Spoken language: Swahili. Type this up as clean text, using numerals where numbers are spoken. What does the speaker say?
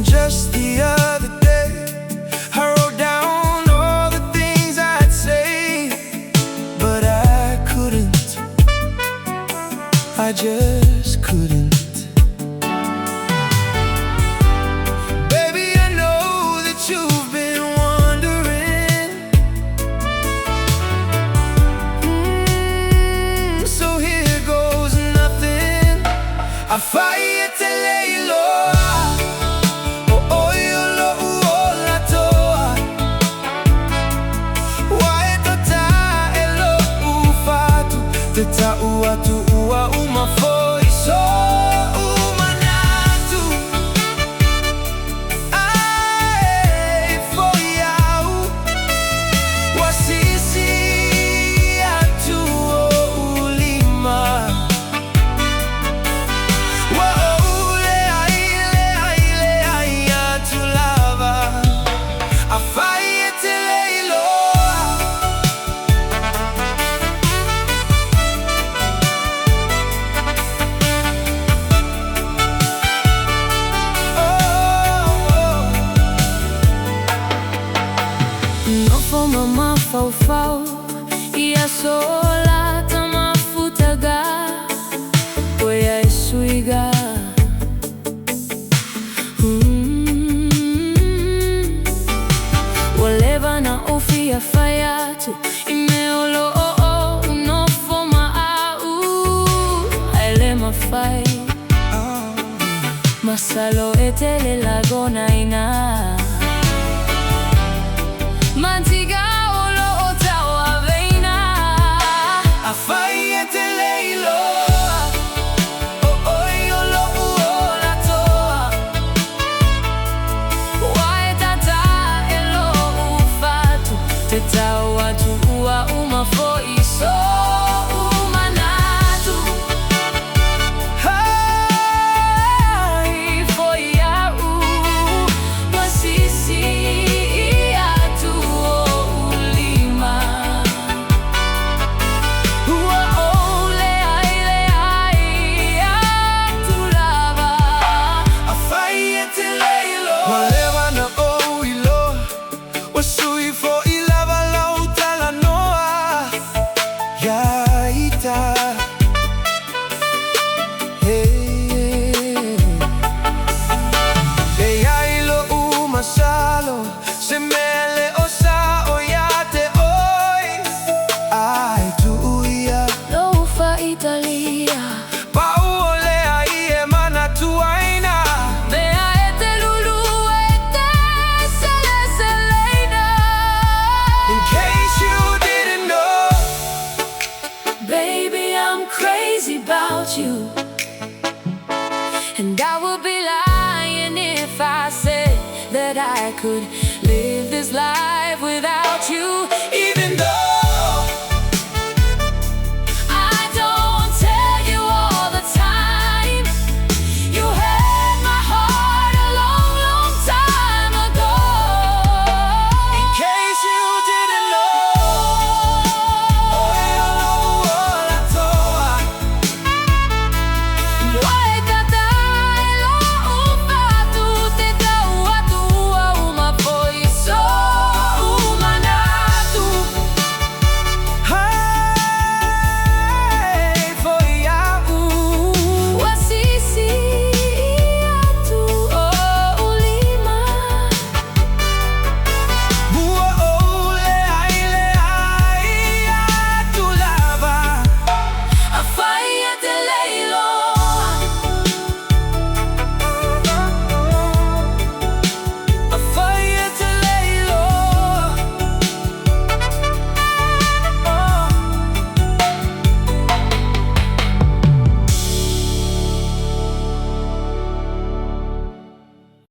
Just the other day, I wrote down all the things I'd say, but I couldn't, I just couldn't. Baby, I know that you've been wondering, so here goes nothing. I fight to lay low. Ua uma foi só uma nato. Ai, foi au wasisi atu o lima. Wa le ai atu lava. A fai te leilo. Mama fau ia sola tamafutaga oya isuiga waleva na ofia fayatu imeolo no foma au ele mafai masalo etele lagona ina mantiga olo otawa veina. A fai te leilo. Oi olo uola toa. Wae tata elo ufatu. Te tawa tu ua uma foi so uma natu. Hai foi au masisi. You. And I would be lying if I said that I could live this life without you. Even